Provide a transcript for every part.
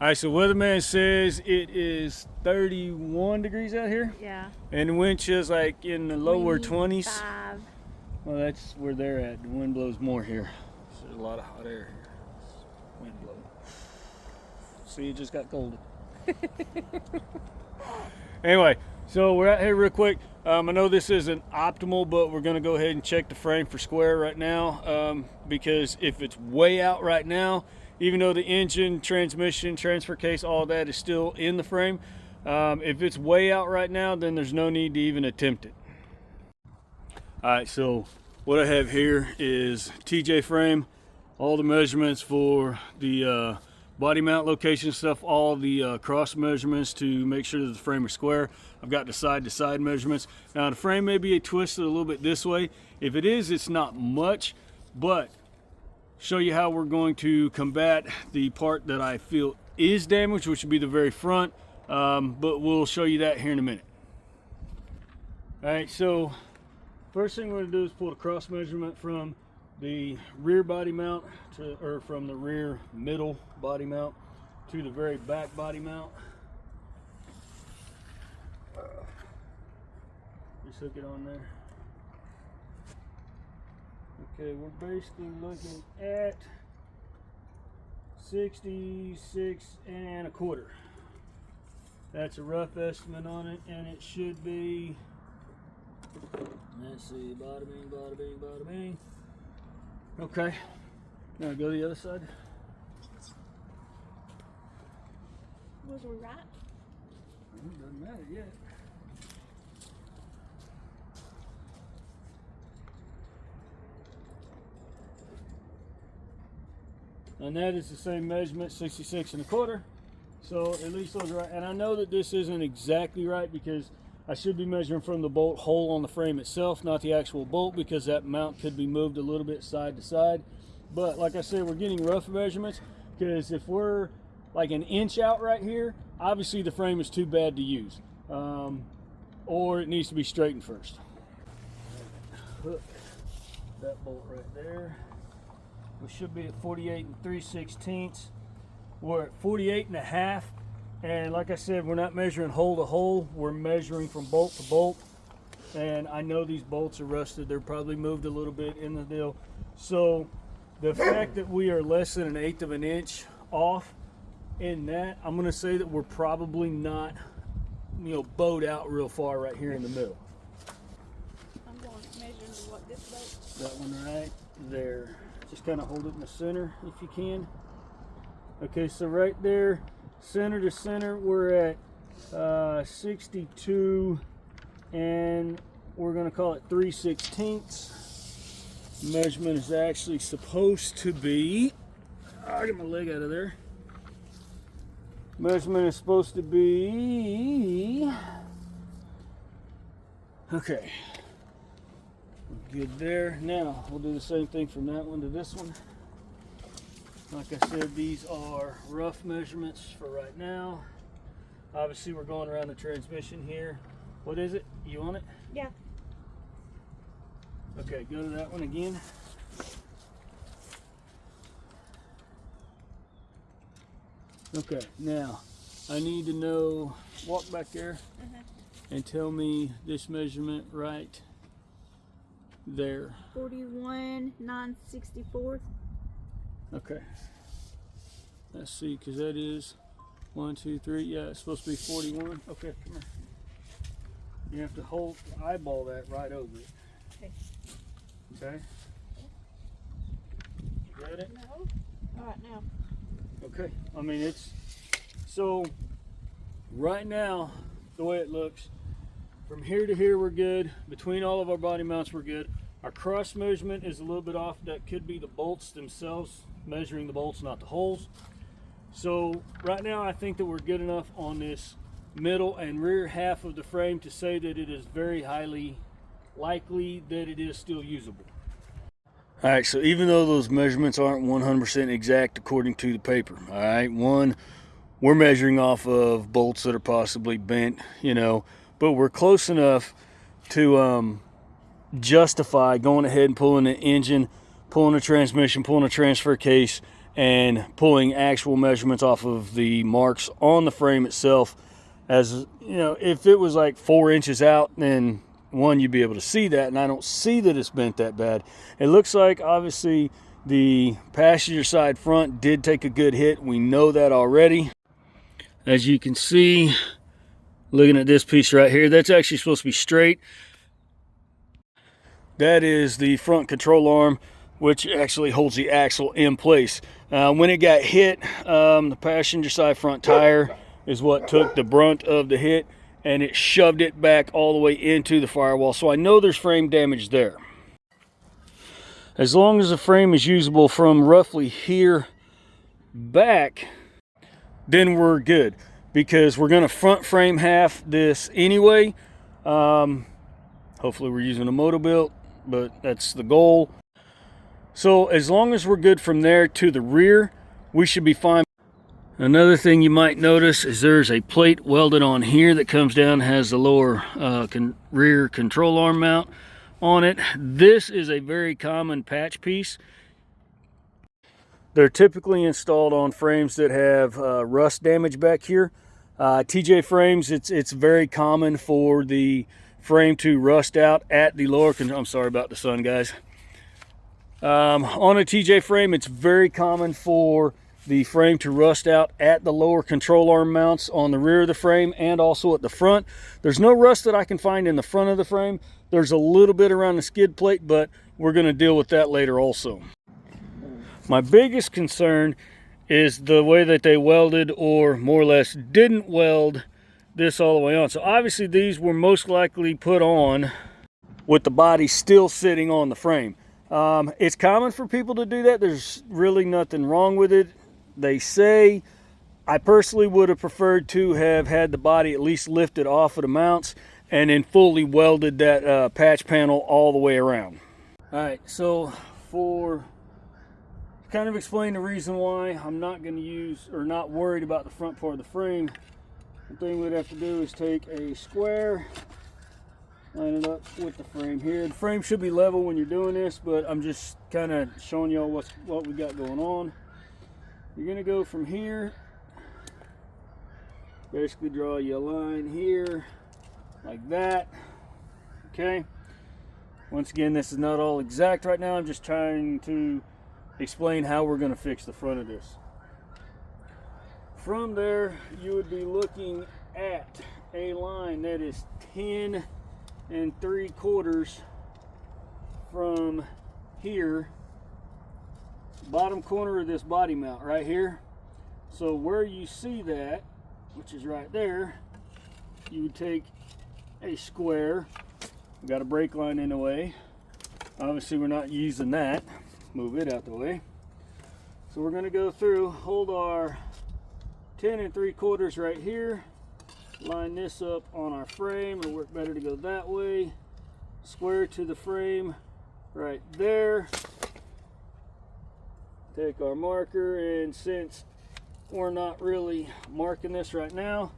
All right, so weatherman says it is 31 degrees out here. Yeah. And the wind chill's like in the lower 20s. 25. Well, that's where they're at. The wind blows more here. So there's a lot of hot air here. Wind blow. See, it just got colder. Anyway, so we're out here real quick. I know this isn't optimal, but we're going to go ahead and check the frame for square right now, because if it's way out right now, even though the engine, transmission, transfer case, all that is still in the frame, if it's way out right now, then there's no need to even attempt it. All right, so what I have here is TJ frame, all the measurements for the body mount location stuff, all the cross measurements to make sure that the frame is square. I've got the side to side measurements. Now the frame may be twisted a little bit this way. If it is, it's not much, but show you how we're going to combat the part that I feel is damaged, which would be the very front, but we'll show you that here in a minute. All right, so first thing we're going to do is pull the cross measurement from the rear body mount to, or from the rear middle body mount to the very back body mount. Just hook it on there. Okay, we're basically looking at 66 1/4. That's a rough estimate on it, and it should be, let's see, bada bing, bada bing, bada bing. Okay, now go to the other side. Was we right? It doesn't matter yet. And that is the same measurement, 66 1/4. So at least those are right. And I know that this isn't exactly right because I should be measuring from the bolt hole on the frame itself, not the actual bolt, because that mount could be moved a little bit side to side. But like I said, we're getting rough measurements because if we're like an inch out right here, obviously the frame is too bad to use. Or it needs to be straightened first. Hook that bolt right there. We should be at 48 3/16. We're at 48 1/2. And like I said, we're not measuring hole to hole. We're measuring from bolt to bolt. And I know these bolts are rusted. They're probably moved a little bit in the deal. So the fact that we are less than 1/8 of an inch off in that, I'm going to say that we're probably not, bowed out real far right here in the middle. I'm going to measure what this boat. That one right there. Just kind of hold it in the center if you can. Okay, so right there, center to center, we're at 62, and we're going to call it 3/16. Measurement is actually supposed to be, I'll get my leg out of there. Measurement is supposed to be, okay, good there. Now we'll do the same thing from that one to this one. Like I said, these are rough measurements for right now. Obviously we're going around the transmission here. What is it? You on it? Yeah. Okay, go to that one again. Okay, now I need to know, walk back there and tell me this measurement right there. 41 9/64. Okay. Let's see, because that is 1, 2, 3. Yeah, it's supposed to be 41. Okay, come here. You have to eyeball that right over it. Okay. Okay? You got it? No. All right, now. Okay. I mean, it's, so right now, the way it looks, from here to here we're good. Between all of our body mounts we're good. Our cross measurement is a little bit off. That could be the bolts themselves, measuring the bolts, not the holes. So right now I think that we're good enough on this middle and rear half of the frame to say that it is very highly likely that it is still usable. All right, so even though those measurements aren't 100% exact according to the paper, all right, one, we're measuring off of bolts that are possibly bent, but we're close enough to justify going ahead and pulling the engine, pulling a transmission, pulling a transfer case, and pulling actual measurements off of the marks on the frame itself. As you know, if it was like 4 inches out, then one, you'd be able to see that, and I don't see that it's bent that bad. It looks like obviously the passenger side front did take a good hit. We know that already. As you can see, looking at this piece right here, that's actually supposed to be straight. That is the front control arm, which actually holds the axle in place. When it got hit, the passenger side front tire is what took the brunt of the hit, and it shoved it back all the way into the firewall. So I know there's frame damage there. As long as the frame is usable from roughly here back, then we're good, because we're going to front frame half this anyway. Hopefully we're using a Moto-Bilt, but that's the goal. So as long as we're good from there to the rear, we should be fine. Another thing you might notice is there's a plate welded on here that comes down, has the lower rear control arm mount on it. This is a very common patch piece. They're typically installed on frames that have rust damage back here. TJ frames, it's very common for the frame to rust out at the lower control. I'm sorry about the sun, guys. On a TJ frame, it's very common for the frame to rust out at the lower control arm mounts on the rear of the frame and also at the front. There's no rust that I can find in the front of the frame. There's a little bit around the skid plate, but we're going to deal with that later also. My biggest concern is the way that they welded, or more or less didn't weld, this all the way on. So obviously these were most likely put on with the body still sitting on the frame. It's common for people to do that. There's really nothing wrong with it, they say. I personally would have preferred to have had the body at least lifted off of the mounts and then fully welded that patch panel all the way around. All right, so for kind of explain the reason why I'm not going to use, or not worried about the front part of the frame, the thing we'd have to do is take a square, line it up with the frame here. The frame should be level when you're doing this, but I'm just kind of showing y'all what we got going on. You're going to go from here, basically draw you a line here like that. Okay, once again, this is not all exact right now. I'm just trying to explain how we're going to fix the front of this. From there, you would be looking at a line that is 10 3/4 from here, bottom corner of this body mount right here. So where you see that, which is right there, you would take a square. We got a brake line in the way. Obviously we're not using that. Move it out the way. So we're going to go through, hold our 10 3/4 right here, line this up on our frame. It'll work better to go that way. Square to the frame right there. Take our marker, and since we're not really marking this right now,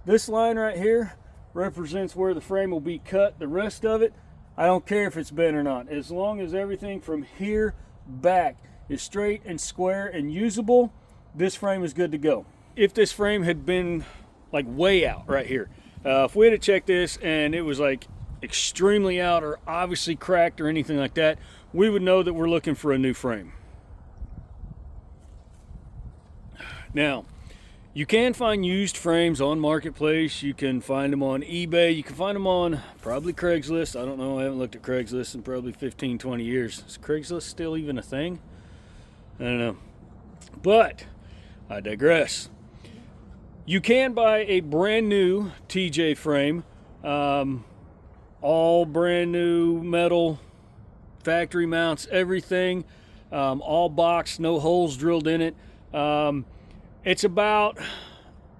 this line right here represents where the frame will be cut. The rest of it, I don't care if it's bent or not. As long as everything from here back is straight and square and usable, this frame is good to go. If this frame had been like way out right here, if we had to check this and it was like extremely out or obviously cracked or anything like that, we would know that we're looking for a new frame. Now, you can find used frames on Marketplace. You can find them on eBay. You can find them on probably Craigslist. I don't know. I haven't looked at Craigslist in probably 15, 20 years. Is Craigslist still even a thing? I don't know. But I digress. You can buy a brand new TJ frame. All brand new metal, factory mounts, everything. All boxed, no holes drilled in it. It's about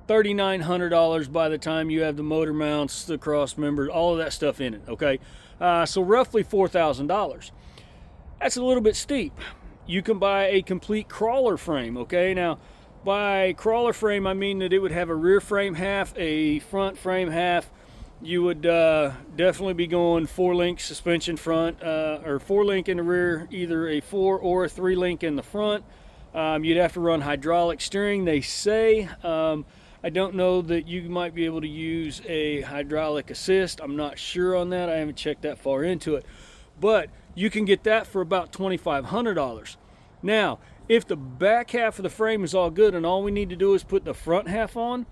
$3,900 by the time you have the motor mounts, the cross members, all of that stuff in it, okay? So roughly $4,000. That's a little bit steep. You can buy a complete crawler frame, okay? Now, by crawler frame, I mean that it would have a rear frame half, a front frame half. You would definitely be going 4-link suspension front, or 4-link in the rear, either a 4 or a 3-link in the front. You'd have to run hydraulic steering, they say. I don't know that you might be able to use a hydraulic assist. I'm not sure on that. I haven't checked that far into it. But you can get that for about $2,500. Now, if the back half of the frame is all good and all we need to do is put the front half on,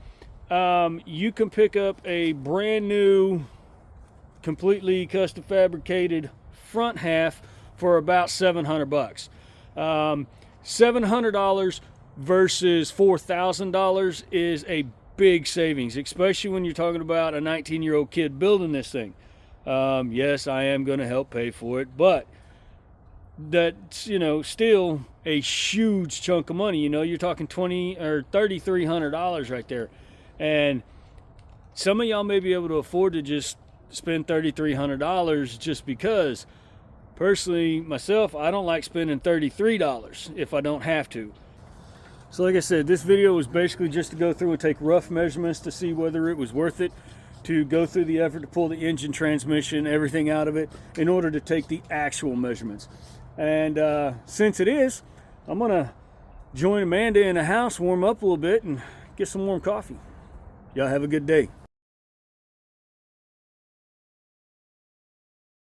you can pick up a brand new, completely custom fabricated front half for about $700. $700 versus $4,000 is a big savings, especially when you're talking about a 19-year-old kid building this thing. Yes, I am going to help pay for it, but that's, you know, still a huge chunk of money. You know, you're talking $2,000 or $3,300 right there, and some of y'all may be able to afford to just spend $3,300 just because. Personally, myself, I don't like spending $33 if I don't have to. So like I said, this video was basically just to go through and take rough measurements to see whether it was worth it to go through the effort to pull the engine, transmission, everything out of it in order to take the actual measurements. And since it is, I'm gonna join Amanda in the house, warm up a little bit, and get some warm coffee. Y'all have a good day.